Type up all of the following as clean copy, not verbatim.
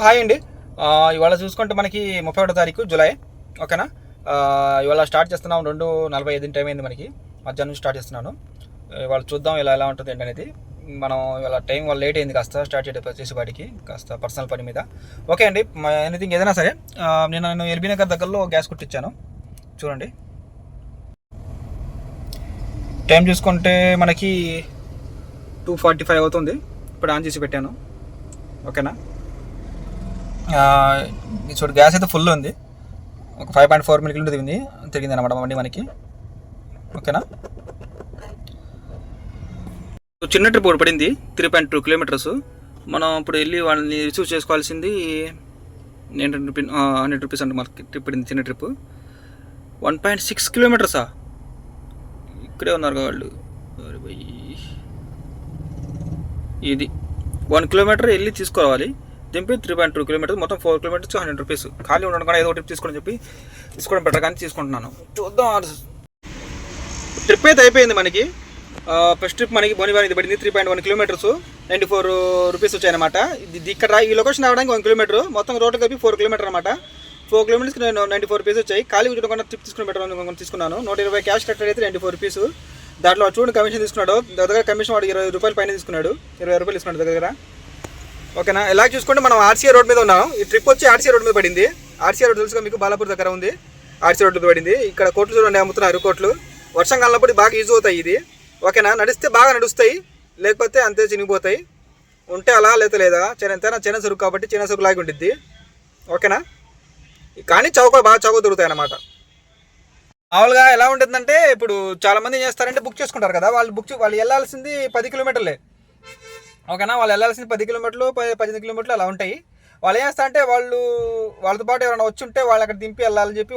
Hi అండి. ఇవాళ చూసుకుంటే మనకి 31 తారీఖు జూలై. ఓకేనా. ఇవాళ స్టార్ట్ చేస్తున్నాం. 2:45 టైం అయింది మనకి. మధ్యాహ్నం స్టార్ట్ చేస్తున్నాను. ఇవాళ చూద్దాం ఎలా ఉంటుంది ఏంటనేది. మనం ఇవాళ టైం వాళ్ళు లేట్ అయింది కాస్త స్టార్ట్ చేసేపాటికి కాస్త పర్సనల్ పని మీద. ఓకే అండి. ఎనీథింగ్ ఏదైనా సరే, నేను ఎల్బీ నగర్ దగ్గరలో గ్యాస్ కుట్టించాను. చూడండి టైం చూసుకుంటే మనకి 2:45 అవుతుంది. ఇప్పుడు ఆన్ చేసి పెట్టాను. ఓకేనా. చూడు గ్యాస్ అయితే ఫుల్ ఉంది. ఒక 5.4 కిలోమీటర్ తిరిగింది అనమాట బండి మనకి. ఓకేనా. చిన్న ట్రిప్ ఒకటి పడింది 3.2 కిలోమీటర్స్. మనం ఇప్పుడు వెళ్ళి వాళ్ళని రిసీవ్ చేసుకోవాల్సింది 100 రూపీస్ అంటే మనకి ట్రిప్ పడింది. చిన్న ట్రిప్ 1.6 కిలోమీటర్సా. ఇక్కడే ఉన్నారు వాళ్ళు. ఇది 1 కిలోమీటర్ వెళ్ళి తీసుకోవాలి. దింపి 3.2 కిలోమీటర్స్, మొత్తం 4 కిలోమీటర్స్ 100 రూపీస్. ఖాళీ ఉండడం కూడా ఏదో ట్రిప్ తీసుకోని చెప్పి తీసుకోవడం బెటర్ కానీ తీసుకుంటున్నాను. చూద్దాం. ట్రిప్ అయితే అయిపోయింది మనకి. ఫస్ట్ ట్రిప్ మనకి బోనివారి ఇది పడింది 3.1 కిలోమీటర్స్, 94 రూపీస్ వచ్చాయన్నమాట. ఇది ఇక్కడ ఈ లొకేషన్ రావడానికి 1 కిలోమీటర్, మొత్తం రోడ్డు కలిపి 4 కిలోమీటర్ అనమాట. 4 కిలోమీటర్స్కి నేను 94 రూపీస్ వచ్చాయి. ఖాళీ కూర్చోకుండా ట్రిప్ తీసుకుని బెటర్ తీసుకున్నాను. 120 క్యాష్ కట్టెడ్ అయితే 94 రూపీస్. దాంట్లో చూడండి కమిషన్ తీసుకున్నాడు. దగ్గర కమిషన్ వాడు 20 రూపాయలు పైన తీసుకున్నాడు. 20 రూపాయలు తీసుకున్నాడు దగ్గర. ఓకేనా. ఇలా చూసుకుంటే మనం ఆర్సీఏ రోడ్ మీద ఉన్నాం. ఈ ట్రిప్ వచ్చి ఆర్సీఏ రోడ్ మీద పడింది. ఆర్సీఏ రోడ్ తెలుసుగా మీకు, బాలాపూర్ దగ్గర ఉంది. ఆర్సీఏ రోడ్ మీద పడింది. ఇక్కడ కోట్లు చూడండి అమ్ముతున్నారు. కోట్లు వర్షం కాలినప్పుడు బాగా యూజ్ అవుతాయి ఇది. ఓకేనా. నడిస్తే బాగా నడుస్తాయి, లేకపోతే అంతే చినిగిపోతాయి. ఉంటే అలా లేదా చిన్న సరుకు కాబట్టి చిన్న సరుకు లాగా ఉండిద్ది. ఓకేనా. కానీ బాగా చౌక దొరుకుతాయి అన్నమాట. మామూలుగా ఎలా ఉంటుందంటే, ఇప్పుడు చాలామంది ఏం చేస్తారంటే బుక్ చేసుకుంటారు కదా, వాళ్ళు వెళ్ళాల్సింది 10 కిలోమీటర్లే. ఓకేనా. వాళ్ళు వెళ్ళాల్సింది 10 కిలోమీటర్లు 18 కిలోమీటర్లు అలా ఉంటాయి. వాళ్ళు ఏం చేస్తారంటే, వాళ్ళతో పాటు ఎవరైనా వచ్చి ఉంటే వాళ్ళు అక్కడ దింపి వెళ్ళాలని చెప్పి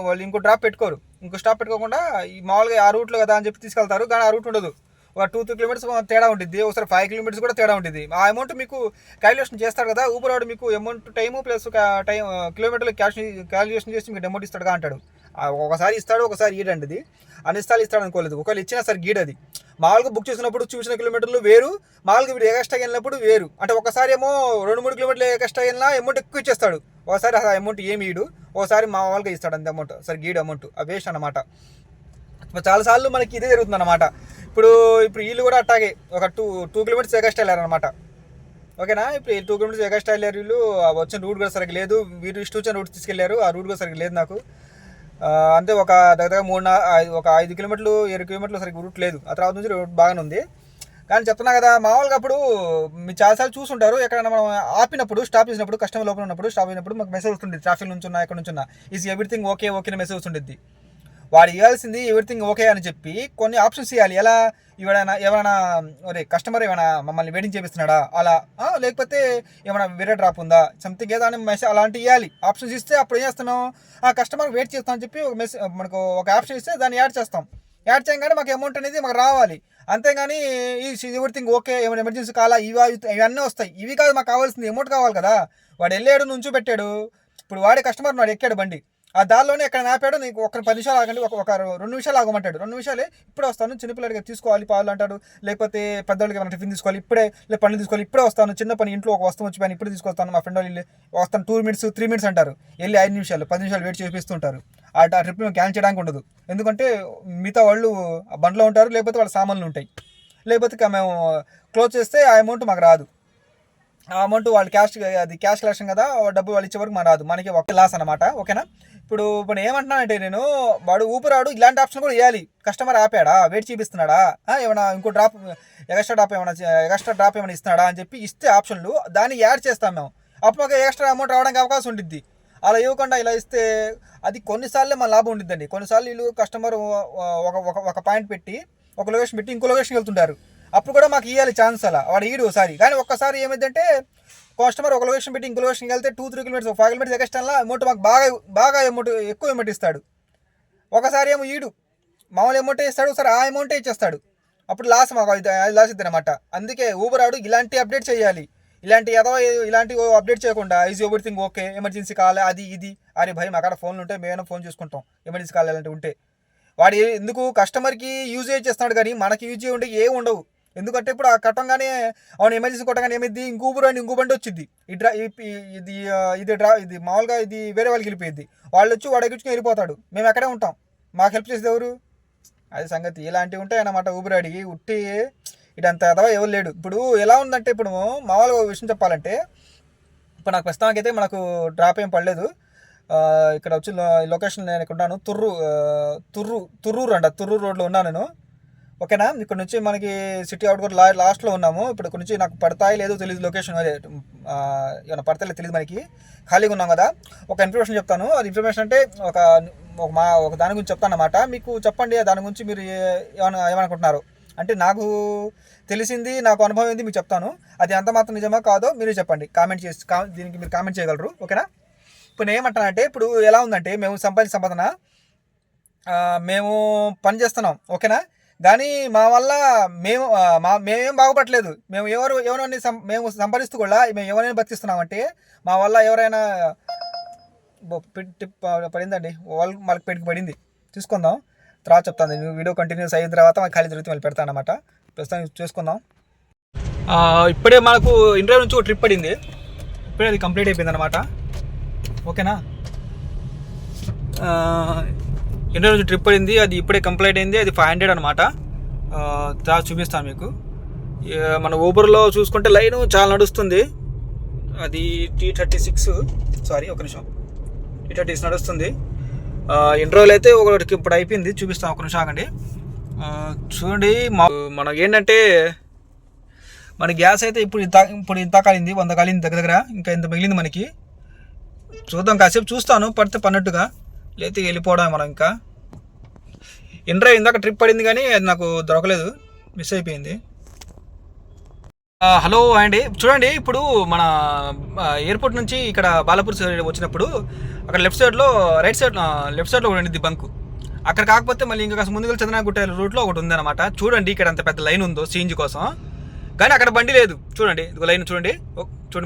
వాళ్ళు ఇంకో డ్రాప్ పెట్టుకోరు. ఇంకో స్టాప్ పెట్టుకోకుండా ఈ మామూలుగా ఆ రూట్లో కదా అని చెప్పి తీసుకెళ్తారు. కానీ ఆ రూట్ ఉండదు. ఒక 2-3 కిలోమీటర్స్ తేడా ఉంటుంది. ఒకసారి 5 కిలోమీటర్స్ కూడా తేడా ఉంటుంది. ఆ అమౌంట్ మీకు క్యాలిక్యులేషన్ చేస్తాడు కదా ఊబర్ వాడు, మీకు అమౌంట్ టైము ప్లస్ కిలోమీటర్లు క్యాలిక్యులేషన్ చేసి మీకు అమౌంట్ ఇస్తాడుగా అంటాడు. ఒకసారి ఇస్తాడు, ఒకసారి ఈడండి. అది అన్నిస్తాలు ఇస్తాడు అనుకోలేదు. ఒకవేళ ఇచ్చినా సరే గీడది. మామూలుగా బుక్ చేసినప్పుడు చూసిన కిలోమీటర్లు వేరు, మామూలుగా వీడు ఎక్స్ట్రా వెళ్ళినప్పుడు వేరు. అంటే ఒకసారి ఏమో 2-3 కిలోమీటర్లు ఎక్స్ట్రా వెళ్ళినా అమౌంట్ ఎక్కువ ఇచ్చేస్తాడు. ఒకసారి ఆ అమౌంట్ ఏమి ఈడు, ఒకసారి మామూలుగా ఇస్తాడు అంత అమౌంట్. సరే గీడు అమౌంట్ ఆ వేస్ట్ అనమాట. చాలాసార్లు మనకి ఇదే జరుగుతుంది అనమాట. ఇప్పుడు వీళ్ళు కూడా అట్టాగే ఒక 2 కిలోమీటర్స్ ఎక్స్ట్రా వెళ్ళారనమాట. ఓకేనా. ఇప్పుడు 2 కిలోమీటర్స్ ఎక్స్ట్రా వెళ్ళారు. వీళ్ళు వచ్చిన రూట్ కూడా సరిగ్గా లేదు. వీరు ఇష్టం వచ్చిన రూట్ తీసుకెళ్లారు. ఆ రూట్ కూడా సరిగ్గా లేదు నాకు. అంటే ఒక దగ్గర 5 కిలోమీటర్లు 7 కిలోమీటర్లు సరిగ్గా రూట్ లేదు. ఆ తర్వాత నుంచి రూట్ బాగానే ఉంది. కానీ చెప్తున్నా కదా, మామూలుగా అప్పుడు మీరు చాలాసార్లు చూసుంటారు. ఎక్కడైనా మనం ఆపినప్పుడు, స్టాప్ చేసినప్పుడు, కస్టమర్ లోపల ఉన్నప్పుడు, స్టాప్ అయినప్పుడు మాకు మెసేజ్ వస్తుంది. ట్రాఫిక్ నుంచి ఉన్నా, ఎక్కడ నుంచి ఉన్నా ఈజ్ ఎవ్రీథింగ్ ఓకే అని మెసేజ్ వస్తుంది. వాడు ఇవ్వాల్సింది ఎవ్రీథింగ్ ఓకే అని చెప్పి కొన్ని ఆప్షన్స్ ఇవ్వాలి. ఎలా ఏమైనా కస్టమర్ ఏమైనా మమ్మల్ని వెయిటింగ్ చేపిస్తున్నాడా అలా, లేకపోతే ఏమైనా వేరే డ్రాప్ ఉందా, సంథింగ్ ఏదో అని మెసేజ్ అలాంటివి ఇవ్వాలి. ఆప్షన్స్ ఇస్తే అప్పుడు ఏం చేస్తున్నాం, ఆ కస్టమర్ వెయిట్ చేస్తాం అని చెప్పి ఒక మెసేజ్ మనకు ఒక ఆప్షన్ ఇస్తే దాన్ని యాడ్ చేస్తాం. యాడ్ చేయగానే మాకు అమౌంట్ అనేది మాకు రావాలి. అంతేగాని ఈ ఎవ్రీథింగ్ ఓకే, ఏమైనా ఎమర్జెన్సీ కావాలా, ఇవన్నీ వస్తాయి. ఇవి కాదు మాకు కావాల్సింది, అమౌంట్ కావాలి కదా. వాడు వెళ్ళాడు, నుంచి పెట్టాడు. ఇప్పుడు వాడే కస్టమర్ వాడు ఎక్కాడు బండి, ఆ దారిలోనే ఎక్కడ ఆపాడు. నీకు ఒక 10 నిమిషాలు ఆగండి, ఒక 2 నిమిషాలు ఆగమంటాడు. 2 నిమిషాలే, ఇప్పుడే వస్తాను, చిన్నపిల్లడికి తీసుకోవాలి పాలు అంటాడు. లేకపోతే పెద్దవాళ్ళకి ఏమైనా టిఫిన్ తీసుకోవాలి, ఇప్పుడే పండ్లు తీసుకోవాలి, ఇప్పుడే వస్తాను, చిన్న పని ఇంట్లో ఒక వస్తువు వచ్చి పని ఇప్పుడే తీసుకొస్తాను, మా ఫ్రెండ్ వాళ్ళు వస్తాను 2 మినిట్స్ 3 మినిట్స్ అంటారు. వెళ్ళి 5 నిమిషాలు 10 నిమిషాలు వెయిట్ చేపిస్తుంటారు. ఆ ట్రిప్ మేము క్యాన్సిల్ చేయడానికి ఉండదు. ఎందుకంటే మిగతా వాళ్ళు బండ్లో ఉంటారు, లేకపోతే వాళ్ళ సామాన్లు ఉంటాయి. లేకపోతే మేము క్లోజ్ చేస్తే ఆ అమౌంట్ మాకు రాదు. ఆ అమౌంట్ వాళ్ళు క్యాష్ కలెక్షన్ కదా, డబ్బు వాళ్ళు ఇచ్చే వరకు మాకు రాదు. మనకి ఒక లాస్ అనమాట. ఓకేనా. ఇప్పుడు ఏమంటున్నానంటే, వాడు ఊపిరాడు ఇలాంటి ఆప్షన్ కూడా వేయాలి. కస్టమర్ ఆపాడా, వెయిట్ చూపిస్తున్నాడా, ఏమైనా ఇంకో ఎక్స్ట్రా డ్రాప్ ఏమైనా ఇస్తున్నాడా అని చెప్పి ఇస్తే ఆప్షన్లు దాన్ని యాడ్ చేస్తాం మేము. అప్పుడు మాకు ఎక్స్ట్రా అమౌంట్ రావడానికి అవకాశం ఉంటుంది. అలా ఇవ్వకుండా ఇలా ఇస్తే అది కొన్నిసార్లు మన లాభం ఉండిద్దండి. కొన్నిసార్లు వీళ్ళు కస్టమర్ ఒక పాయింట్ పెట్టి, ఒక లొకేషన్ పెట్టి ఇంకో లొకేషన్కి వెళ్తుంటారు. అప్పుడు కూడా మాకు ఇవ్వాలి ఛాన్స్. అలా వాడు ఈడు ఒకసారి. కానీ ఒక్కసారి ఏమైందంటే, కస్టమర్ ఒక లొకేషన్ పెట్టి ఇంకో లొకేషన్కి వెళ్తే 2-3 కిలోమీటర్స్ 5 కిలోమీటర్స్ ఎక్స్ట్రా అమౌంట్ మాకు బాగా ఎక్కువ అమౌంట్ ఇస్తాడు. ఒకసారి ఏమో ఈడు మామూలు అమౌంటే ఇస్తాడు, ఒకసారి ఆ అమౌంటే ఇచ్చేస్తాడు. అప్పుడు లాస్ మాకు లాస్ ఇద్ది అనమాట. అందుకే ఊబర్ ఆడు ఇలాంటి అప్డేట్ చేయాలి. ఇలాంటి అప్డేట్ చేయకుండా ఈజ్ ఎవ్రీథింగ్ ఓకే, ఎమర్జెన్సీ కావాలి, అది ఇది. అరే భయ్, మాకాడ ఫోన్లు ఉంటే మేమైనా ఫోన్ చూసుకుంటాం, ఎమర్జెన్సీ కావాలి అలాంటివి ఉంటే. వాడు ఎందుకు కస్టమర్కి యూజ్ చేస్తున్నాడు, కానీ మనకి యూజ్ ఉంటే ఏమి ఉండవు. ఎందుకంటే ఇప్పుడు ఆ కట్టంగానే అవును ఎమర్జెన్సీ కొట్టగానే ఏమైంది ఇంకో బండి వచ్చింది ఇది మామూలుగా ఇది వేరే వాళ్ళకి వెళ్ళిపోయింది. వాళ్ళు వచ్చి వాడు ఎక్కించుకుని వెళ్ళిపోతాడు, మేము ఎక్కడే ఉంటాం, మాకు హెల్ప్ చేసేది ఎవరు? అది సంగతి. ఇలాంటివి ఉంటాయి అన్నమాట. ఊబర్ అడిగి ఉట్టి ఇదంతా అదవా ఎవరు లేడు. ఇప్పుడు ఎలా ఉందంటే ఇప్పుడు మామూలుగా విషయం చెప్పాలంటే ఇప్పుడు నాకు ప్రస్తుతానికి అయితే మనకు డ్రాప్ ఏం పడలేదు. ఇక్కడ వచ్చి లొకేషన్ నేను ఇక్కడ ఉన్నాను, తుర్రూరు తుర్రూరు రోడ్లో ఉన్నాను నేను. ఓకేనా, ఇక్కడ నుంచి మనకి సిటీ అవుట్ కూడా లాస్ట్లో ఉన్నాము. ఇప్పుడు ఇక్కడ నుంచి నాకు పడతాయి లేదో తెలియదు, లొకేషన్ అదే ఏమైనా పడతాయో తెలియదు, మనకి ఖాళీగా ఉన్నాం కదా. ఒక ఇన్ఫర్మేషన్ చెప్తాను. అది ఇన్ఫర్మేషన్ అంటే ఒక దాని గురించి చెప్తాను అన్నమాట. మీకు చెప్పండి దాని గురించి మీరు ఏమనుకుంటున్నారు అంటే. నాకు తెలిసింది, నాకు అనుభవం ఏంది మీకు చెప్తాను. అది ఎంత మాత్రం నిజమా కాదో మీరు చెప్పండి, కామెంట్ చేసి దీనికి మీరు కామెంట్ చేయగలరు. ఓకేనా. ఇప్పుడు నేను ఏమంటానంటే ఇప్పుడు ఎలా ఉందంటే మేము సంపాదన మేము పని చేస్తున్నాం. ఓకేనా, కానీ మా వల్ల మేమేం బాగుపడలేదు. మేము ఎవరిని మేము సంపాదిస్తూ కూడా మేము ఎవరైనా బతికిస్తున్నామంటే మా వల్ల ఎవరైనా పడిందండి, వాళ్ళు మనకి పెట్టుకు పడింది, తీసుకుందాం తర్వాత చెప్తాను. వీడియో కంటిన్యూస్ అయిన తర్వాత మనకి ఖాళీ దొరికితే మళ్ళీ పెడతాను అనమాట. ప్రస్తుతం చూసుకుందాం. ఇప్పుడే మనకు ఇండియా నుంచి ఒక ట్రిప్ పడింది, ఇప్పుడే అది కంప్లీట్ అయిపోయింది అనమాట. ఓకేనా, ఇండియా నుంచి ట్రిప్ పడింది, అది ఇప్పుడే కంప్లీట్ అయింది. అది 500 అనమాట. చూపిస్తాను మీకు. మన ఊబర్లో చూసుకుంటే లైన్ చాలా నడుస్తుంది. అది T36 ఒక నిమిషం, T36 నడుస్తుంది. ఇంటర్వ్యూలు అయితే ఒకటికి ఇప్పుడు అయిపోయింది, చూపిస్తాను, ఒక నిమిషం ఆగండి. చూడండి, మనకి ఏంటంటే మన గ్యాస్ అయితే ఇప్పుడు ఇంత కాలింది, 100 కాలింది దగ్గర. ఇంకా ఇంత మిగిలింది మనకి. చూద్దాం, కాసేపు చూస్తాను, పడితే పన్నట్టుగా, లేకపోతే వెళ్ళిపోవడం మనం. ఇంకా ఇంటర్వ్యూ ఇందాక ట్రిప్ పడింది కానీ అది నాకు దొరకలేదు, మిస్ అయిపోయింది. హలో అండి, చూడండి ఇప్పుడు మన ఎయిర్పోర్ట్ నుంచి ఇక్కడ బాలాపూర్ సైడ్ వచ్చినప్పుడు అక్కడ లెఫ్ట్ సైడ్లో లెఫ్ట్ సైడ్లో ఒకటి ఉంది బంకు. అక్కడ కాకపోతే మళ్ళీ ఇంకా ముందుగా చందనాగుట్ట రూట్లో ఒకటి ఉందన్నమాట. చూడండి ఇక్కడ అంత పెద్ద లైన్ ఉందో సీఎన్జీ కోసం, కానీ అక్కడ బండి లేదు. చూడండి ఇది లైన్ చూడండి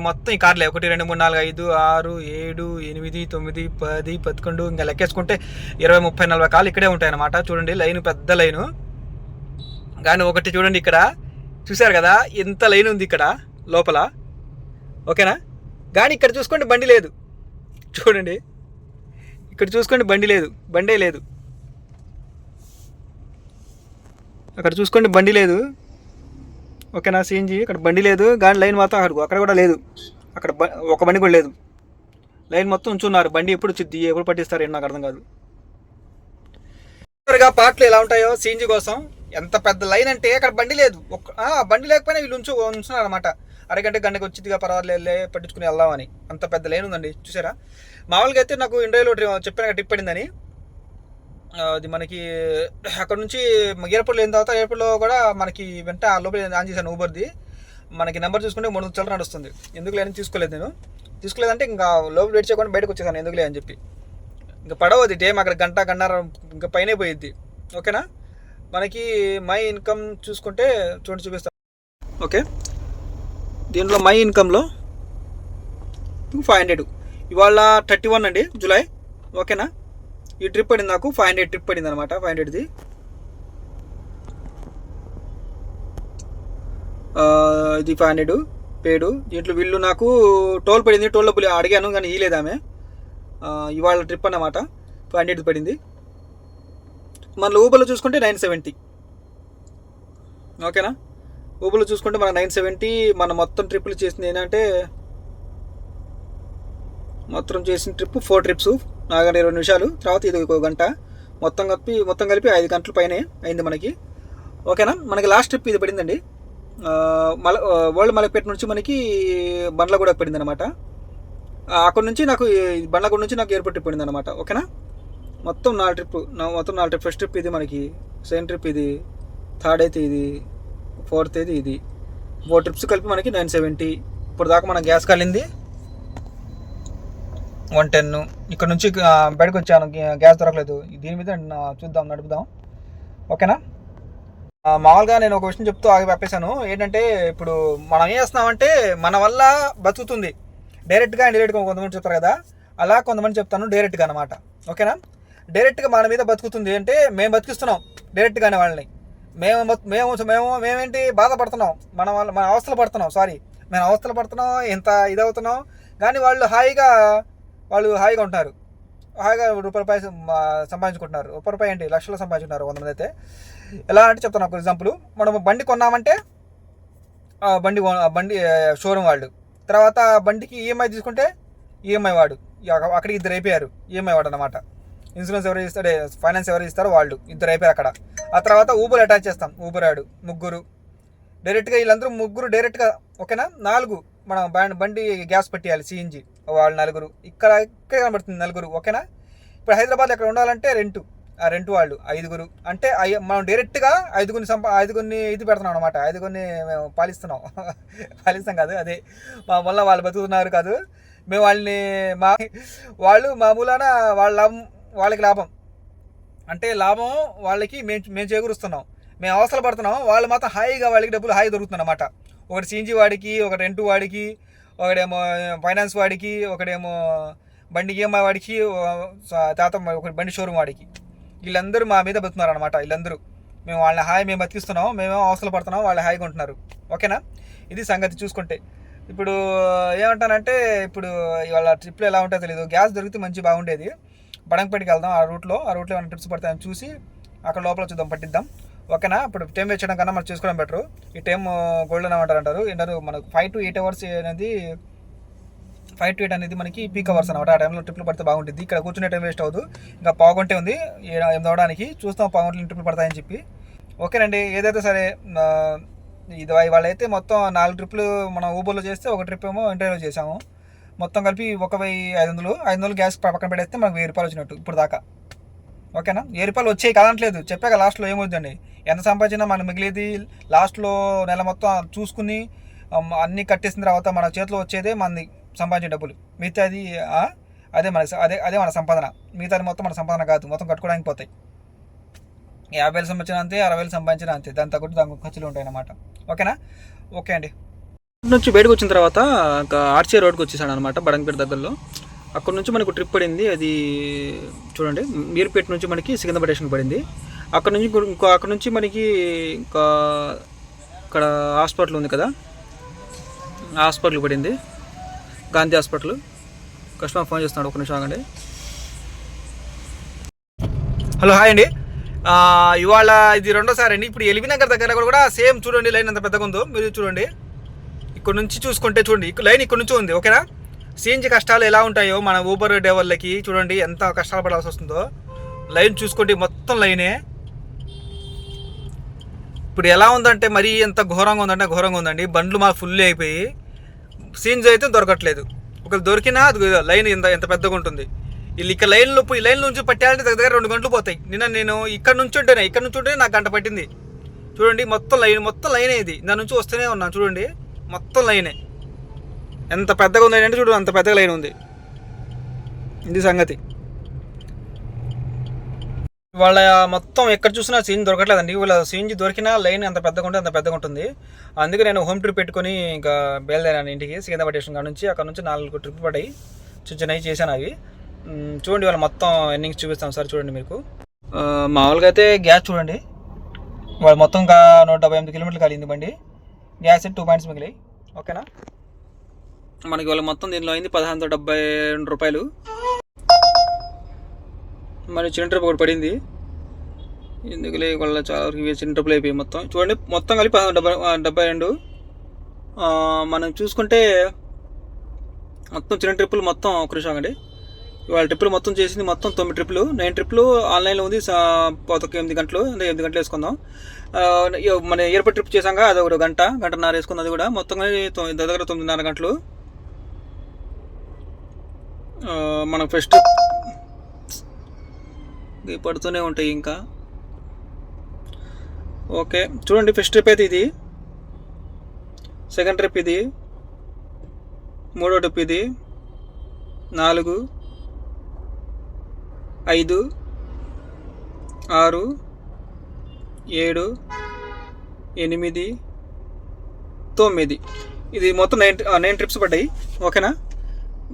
మొత్తం ఈ కార్లే 1 2 3 4 5 6 7 8 9 10 11 ఇంకా లెక్కేసుకుంటే 20 30 40 కార్లు ఇక్కడే ఉంటాయన్నమాట. చూడండి లైన్ పెద్ద లైను. కానీ ఒకటి చూడండి, ఇక్కడ చూశారు కదా ఎంత లైన్ ఉంది ఇక్కడ లోపల. ఓకేనా, కానీ ఇక్కడ చూసుకోండి బండి లేదు. చూడండి ఇక్కడ చూసుకోండి బండే లేదు. అక్కడ చూసుకోండి బండి లేదు. ఓకేనా, సీఎన్జీ ఇక్కడ బండి లేదు, కానీ లైన్ మాత్రం అక్కడ కూడా లేదు. అక్కడ ఒక బండి కూడా లేదు, లైన్ మొత్తం ఉంచున్నారు. బండి ఎప్పుడు వచ్చింది, ఎప్పుడు పట్టిస్తారు నాకు అర్థం కాదు. పాటలు ఎలా ఉంటాయో సీఎన్జీ కోసం. ఎంత పెద్ద లైన్ అంటే అక్కడ బండి లేదు. బండి లేకపోయినా వీళ్ళు ఉంచున్నారు అనమాట. గంటకి వచ్చిందిగా పర్వాలేదు పట్టించుకుని వెళ్దామని. అంత పెద్ద లైన్ ఉందండి, చూసారా. మామూలుగా అయితే నాకు ఇండియాలో చెప్పిన ట్రిప్ పడిందని, అది మనకి అక్కడ నుంచి ఎయిర్పోర్ట్లో అయిన తర్వాత ఎయిర్పోర్ట్లో కూడా మనకి వెంట లోపల ఆన్ చేశాను ఊబర్ది. మనకి నెంబర్ చూసుకుంటే 300 చిల్లర నడుస్తుంది. ఎందుకు లేదని తీసుకోలేదంటే ఇంకా లోపల వెయిట్ చేయకుండా బయటకు వచ్చేసాను, ఎందుకులే అని చెప్పి. ఇంకా పడవది టైం అక్కడ గంటన్నర ఇంకా పైనే పోయిద్ది. ఓకేనా, మనకి మై ఇన్కమ్ చూసుకుంటే చూపిస్తాను. ఓకే, దీంట్లో మై ఇన్కంలో 500 ఇవాళ 31 అండి జూలై. ఓకేనా, ఈ ట్రిప్ పడింది నాకు 500 ట్రిప్ పడింది అనమాట. 500ది ఇది 500 పేడు. దీంట్లో వీళ్ళు నాకు టోల్ పడింది, టోల్ డబ్బులు అడిగాను కానీ ఇవ్వలేదు ఆమె. ఇవాళ ట్రిప్ అన్నమాట 500 పడింది. మన ఊబర్లో చూసుకుంటే 970. ఓకేనా, ఊబర్లో చూసుకుంటే మన 970. మన మొత్తం ట్రిప్పులు చేసింది ఏంటంటే చేసిన ట్రిప్ 4 ట్రిప్స్ 4 గంటల 20 నిమిషాలు. తర్వాత ఇది 1 గంట, మొత్తం కలిపి 5 గంటల పైనే అయింది మనకి. ఓకేనా, మనకి లాస్ట్ ట్రిప్ ఇది పడిందండి. వరల్డ్ మలక్పేట నుంచి మనకి బండ్లగూడ పడింది అనమాట. అక్కడ నుంచి నాకు బండ్లగూడ నుంచి నాకు ఎయిర్పోర్ట్ ట్రిప్ పడింది అనమాట. ఓకేనా, మొత్తం 4 ట్రిప్. ఫస్ట్ ట్రిప్ ఇది మనకి, సెకండ్ ట్రిప్ ఇది, థర్డ్ అయితే ఇది, ఫోర్త్ అయితే ఇది. 4 ట్రిప్స్ కలిపి మనకి 970. ఇప్పుడు దాకా మన గ్యాస్ కాలింది 110. ఇక్కడ నుంచి బయటకు వచ్చాను, గ్యాస్ దొరకలేదు. దీని మీద నడుపుదాం. ఓకేనా, మామూలుగా నేను ఒక విషయం చెప్తూ ఆపేశాను. ఏంటంటే ఇప్పుడు మనం ఏం చేస్తున్నామంటే మన వల్ల బతుకుతుంది డైరెక్ట్గా అండ్ ఇండైరెక్ట్గా కొంతమంది చెప్తారు కదా, అలా కొంతమంది చెప్తాను డైరెక్ట్గా అనమాట. ఓకేనా, డైరెక్ట్గా మన మీద బతుకుతుంది అంటే మేము బతికిస్తున్నాం డైరెక్ట్గానే వాళ్ళని. మేము మేము మేము మేమేంటి బాధపడుతున్నాం, మన అవస్థలు పడుతున్నాం, మేము అవస్థలు పడుతున్నాం, ఎంత ఇదవుతున్నాం. కానీ వాళ్ళు హాయిగా ఉంటున్నారు, హాయిగా రూపాయి సంపాదించుకుంటున్నారు. రూపాయి ఏంటి, లక్షలు సంపాదించుకుంటున్నారు 100 మంది అయితే. ఎలా అంటే చెప్తాను ఒక ఎగ్జాంపుల్. మనం బండి కొన్నామంటే బండి షోరూమ్ వాళ్ళు, తర్వాత బండికి ఈఎంఐ తీసుకుంటే ఈఎంఐ వాడు, అక్కడికి 2 అయిపోయారు. ఈఎంఐ వాడు అనమాట. ఇన్సూరెన్స్ ఎవరు ఇస్తాడే, ఫైనాన్స్ ఎవరు ఇస్తారో వాళ్ళు 2 అయిపోయారు అక్కడ. ఆ తర్వాత ఊబర్ అటాచ్ చేస్తాం, ఊబర్ వాడు 3 డైరెక్ట్గా, వీళ్ళందరూ 3 డైరెక్ట్గా, ఓకేనా. 4 మనం బండి గ్యాస్ పెట్టేయాలి, సిఎన్జి వాళ్ళు 4, ఇక్కడ కనబడుతుంది 4, ఓకేనా. ఇప్పుడు హైదరాబాద్ ఎక్కడ ఉండాలంటే ఆ రెంట్ వాళ్ళు 5. అంటే మనం డైరెక్ట్గా 5 ఇది పెడుతున్నాం అనమాట. 5 మేము పాలిస్తాం కాదు, అదే మా వల్ల వాళ్ళు బతుకుతున్నారు కాదు, మేము వాళ్ళని వాళ్ళు మా మూలాన వాళ్ళకి లాభం, అంటే లాభం వాళ్ళకి మేము చేకూరుస్తున్నాం, మేము అవసరం పడుతున్నాం. వాళ్ళు మాత్రం హాయిగా వాళ్ళకి డబ్బులు హాయి దొరుకుతుంది అనమాట. ఒకటి సిఎన్జి వాడికి, ఒకటి రెంట్ వాడికి, ఒకడేమో ఫైనాన్స్ వాడికి, ఒకడేమో బండి ఈఎంఐ వాడికి, ఒక బండి షోరూమ్ వాడికి. వీళ్ళందరూ మా మీద బతుకున్నారు అనమాట. వీళ్ళందరూ మేము వాళ్ళని మేము బతికిస్తున్నాం, మేమేమో అవసరం పడుతున్నాం, వాళ్ళు హాయిగా ఉంటున్నారు, ఓకేనా. ఇది సంగతి చూసుకుంటే. ఇప్పుడు ఏమంటానంటే, ఇప్పుడు ఇవాళ ట్రిప్లో ఎలా ఉంటుందో తెలియదు. గ్యాస్ దొరికితే మంచి బాగుండేది. బడంగపేటకి వెళ్దాం, ఆ రూట్లో ఏమైనా ట్రిప్స్ పడతాయని చూసి అక్కడ లోపల చూద్దాం, పట్టిద్దాం, ఓకేనా. ఇప్పుడు టైం వేస్ట్ చేయడం కన్నా మనం చేసుకోవడం బెటర్. ఈ టైం గోల్డెన్ అంటారు. మనకు 5 to 8 అవర్స్ అనేది, 5 to 8 అనేది మనకి పీక్ అవర్స్ అనమాట. ఆ టైంలో ట్రిప్లు పడితే బాగుంటుంది. ఇక్కడ కూర్చునే టైం వేస్ట్ అవ్వదు. ఇంకా పావుగంటే ఉంది 8 అవడానికి. చూస్తాం పావుగంటలు ట్రిప్లు పడతాయని చెప్పి. ఓకేనండి, ఏదైతే సరే. ఇది వాళ్ళైతే మొత్తం 4 ట్రిప్లు మనం ఊబర్లో చేస్తే, ఒక ట్రిప్ ఏమో ఇంటర్వ్యూలో చేసాము. మొత్తం కలిపి 1,500 గ్యాస్ పక్కన పెడేస్తే మనకు 1,000 రూపాయలు వచ్చినట్టు ఇప్పుడు దాకా, ఓకేనా. 1,000 రూపాయలు వచ్చాయి కాదంటలేదు, చెప్పాక లాస్ట్లో ఏమవుతుందండి, ఎంత సంపాదించినా మనకు మిగిలేది లాస్ట్లో నెల మొత్తం చూసుకుని అన్నీ కట్టేసిన తర్వాత మన చేతిలో వచ్చేదే మనది సంపాదించే డబ్బులు. మిగతాది అదే మన సంపాదన. మిగతాది మొత్తం మన సంపాదన కాదు, మొత్తం కట్టుకోవడానికి పోతాయి. 50,000 సంపాదించిన అంతే, 60,000 సంపాదించిన అంతే. దాని తగ్గట్టు దానికి ఖర్చులు ఉంటాయి అన్నమాట, ఓకేనా. ఓకే అండి. నుంచి బయటకు వచ్చిన తర్వాత ఇంకా ఆర్చే రోడ్కి వచ్చేసాను అనమాట, బడంగపేట దగ్గరలో. అక్కడ నుంచి మనకు ట్రిప్ పడింది, అది చూడండి. మీర్పేట నుంచి మనకి సికింద్రాబాద్ స్టేషన్ పడింది. అక్కడ నుంచి మనకి ఇంకా ఇక్కడ హాస్పిటల్ ఉంది కదా, హాస్పిటల్ పడింది, గాంధీ హాస్పిటల్. కస్టమర్ ఫోన్ చేస్తున్నాడు, ఒక నిమిషం ఆగండి. హలో, హాయ్ అండి. ఇవాళ ఇది 2వ సారి అండి. ఇప్పుడు ఎల్బీ నగర్ దగ్గర కూడా సేమ్ చూడండి, లైన్ ఎంత పెద్దగా ఉందో మీరు చూడండి. ఇక్కడ నుంచి చూసుకుంటే చూడండి, లైన్ ఇక్కడ నుంచి ఉంది, ఓకేనా. సిఎన్జి కష్టాలు ఎలా ఉంటాయో మన ఊబర్ డ్రైవర్లకి చూడండి, ఎంత కష్టాలు పడాల్సి వస్తుందో. లైన్ చూసుకోండి, మొత్తం లైనే. ఇప్పుడు ఎలా ఉందంటే మరీ ఎంత ఘోరంగా ఉందండి. బండ్లు మా ఫుల్ అయిపోయి, సిఎన్జి అయితే దొరకట్లేదు. ఒకవేళ దొరికినా అది లైన్ ఎంత పెద్దగా ఉంటుంది. వీళ్ళు ఇక్కడ ఈ లైన్ నుంచి పట్టాలంటే దగ్గర 2 గంటలు పోతాయి. నేను ఇక్కడ నుంచి ఉంటేనే నాకు గంట పట్టింది. చూడండి, మొత్తం లైనే ఇది. దాని నుంచి వస్తూనే ఉన్నాను చూడండి, మొత్తం లైనే. ఎంత పెద్దగా ఉంది అంటే చూడండి, అంత పెద్దగా లైన్ ఉంది. ఇది సంగతి. వాళ్ళ మొత్తం ఎక్కడ చూసినా సిఎన్జి దొరకట్లేదండి. వీళ్ళ సిఎన్జి దొరికినా లైన్ ఎంత పెద్దగా ఉంటే అంత పెద్దగా ఉంటుంది. అందుకే నేను హోమ్ ట్రిప్ పెట్టుకొని ఇంకా బయలుదేరాను ఇంటికి, సికింద్రాబాద్ స్టేషన్ కాడ నుంచి. అక్కడ నుంచి 4 ట్రిప్ పడ్డాయి, చిన్నవి చేశాను అవి. చూడండి, వాళ్ళ మొత్తం ఎన్నింగ్స్ చూపిస్తాం సార్. చూడండి మీకు మామూలుగా అయితే గ్యాస్ చూడండి, వాళ్ళు మొత్తం 178 కిలోమీటర్లు కాలింది బండి. గ్యాస్ 2 పాయింట్స్ మిగిలాయి, ఓకేనా. మనకి వాళ్ళ మొత్తం దీనిలో అయింది 1,572 రూపాయలు. మరి చిన్న ట్రిప్ ఒకటి పడింది, ఎందుకులే వాళ్ళ చాలా వరకు చిన్న ట్రిప్లు అయిపోయి మొత్తం. చూడండి, మొత్తం కలిపి 1,572. మనం చూసుకుంటే మొత్తం చిన్న ట్రిప్పులు మొత్తం ఒక నిమిషం అండి. వాళ్ళ ట్రిప్పులు మొత్తం చేసింది మొత్తం 9 ట్రిప్పులు. 9 ట్రిప్పులు ఆన్లైన్లో ఉంది. 8 గంటలు, అంటే 8 గంటలు వేసుకుందాం. మన ఎయిర్పోర్ట్ ట్రిప్ చేసాక అది ఒక గంటన్నర వేసుకుంది. అది కూడా మొత్తం దగ్గర 9.5 గంటలు. మనకు ఫస్ట్ పడుతూనే ఉంటాయి ఇంకా. ఓకే, చూడండి, ఫస్ట్ ట్రిప్ అయితే ఇది, సెకండ్ ట్రిప్ ఇది, 3వ ట్రిప్ ఇది, 4, 5, 6, 7, 8, 9. ఇది మొత్తం 9 ట్రిప్స్ పడ్డాయి, ఓకేనా.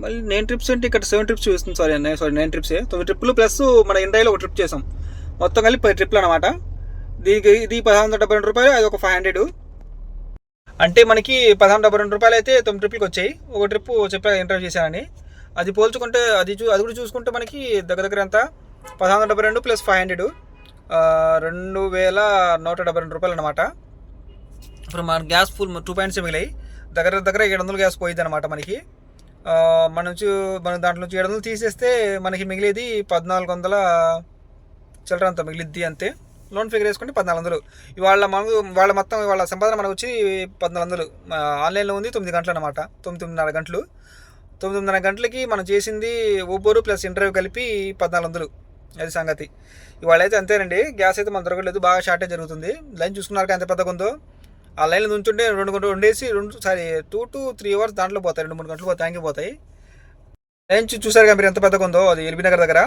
మళ్ళీ 9 ట్రిప్స్ అంటే ఇక్కడ 7 ట్రిప్స్ చూస్తుంది. సారీ 9 ట్రిప్సే. 9 ట్రిప్పులు ప్లస్ మన ఇండియాలో ఒక ట్రిప్ చేసాం. మొత్తం కలిపి 10 ట్రిప్లు అనమాట. దీనికి ఇది 1672 రూపాయలు, అది ఒక 500. అంటే మనకి 1672 రూపాయలు అయితే 9 ట్రిప్పులకి వచ్చాయి. ఒక ట్రిప్ చెప్పా ఇంటర్వ్యూ చేశానని. అది పోల్చుకుంటే అది కూడా చూసుకుంటే మనకి దగ్గర దగ్గర ఎంత 1672 ప్లస్ 500 2172 రూపాయలు అనమాట. ఇప్పుడు మన గ్యాస్ ఫుల్ 2 మిగిలాయి. దగ్గర దగ్గర 700 గ్యాస్ పోయింది అనమాట మనకి. మన దాంట్లో నుంచి 700 తీసేస్తే మనకి మిగిలేది 1400 చిల్లర అంత మిగిలిద్ది అంతే. లోన్ ఫిగర్ వేసుకుంటే 1400. వాళ్ళ మొత్తం వాళ్ళ సంపాదన మనకు వచ్చి 1400. ఆన్లైన్లో ఉంది 9 గంటలు అనమాట, 9:30 గంటలు. 9:30 గంటలకి మనం చేసింది ఊబర్ ప్లస్ ఇంటర్వ్యూ కలిపి 1400. అది సంగతి. ఇవాళ అయితే అంతేనండి. గ్యాస్ అయితే మనకు దొరకలేదు, బాగా షార్టేజ్ జరుగుతుంది. లైన్ చూసుకున్నారు ఎంత పెద్దగా ఉందో. ఆ లైన్లో నుంచుంటే 2 to 3 అవర్స్ దాంట్లో పోతాయి, 2-3 గంటలు ట్యాంక్కి పోతాయి. లైన్ చూసారు కదా మీరు ఎంత పెద్దగా ఉందో. అది ఎల్బీ నగర్ దగ్గర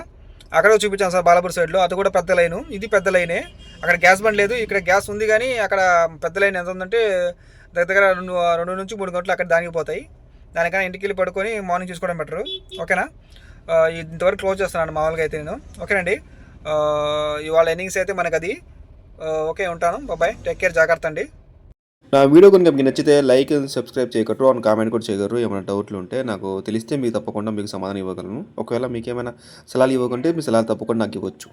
అక్కడ చూపించాను సార్, బాలాపూర్ సైడ్లో. అది కూడా పెద్ద లైను, ఇది పెద్ద లైనే. అక్కడ గ్యాస్ బండ్ లేదు, ఇక్కడ గ్యాస్ ఉంది కానీ అక్కడ పెద్ద లైన్ ఎంత ఉందంటే దగ్గర దగ్గర 2 నుంచి 3 గంటలు అక్కడ దానికి పోతాయి. దానికన్నా ఇంటికి వెళ్ళి పడుకొని మార్నింగ్ చూసుకోవడం బెటరు. ఓకేనా? ఇంతవరకు క్లోజ్ చేస్తున్నాను మామూలుగా అయితే నేను. ఓకేనండి, ఇవాళ ఎర్నింగ్స్ అయితే మనకు అది. ఓకే, ఉంటాను. బాయ్, టేక్ కేర్, జాగ్రత్త అండి. నా వీడియో కనుక మీకు నచ్చితే లైక్ సబ్స్క్రైబ్ చేయగలరు అండ్ కామెంట్ కూడా చేయగలరు. ఏమైనా డౌట్లు ఉంటే నాకు తెలిస్తే మీకు తప్పకుండా మీకు సమాధానం ఇవ్వగలను. ఒకవేళ మీకు ఏమైనా సలహాలు ఇవ్వకుంటే మీ సలహాలు తప్పకుండా నాకు ఇవ్వచ్చు.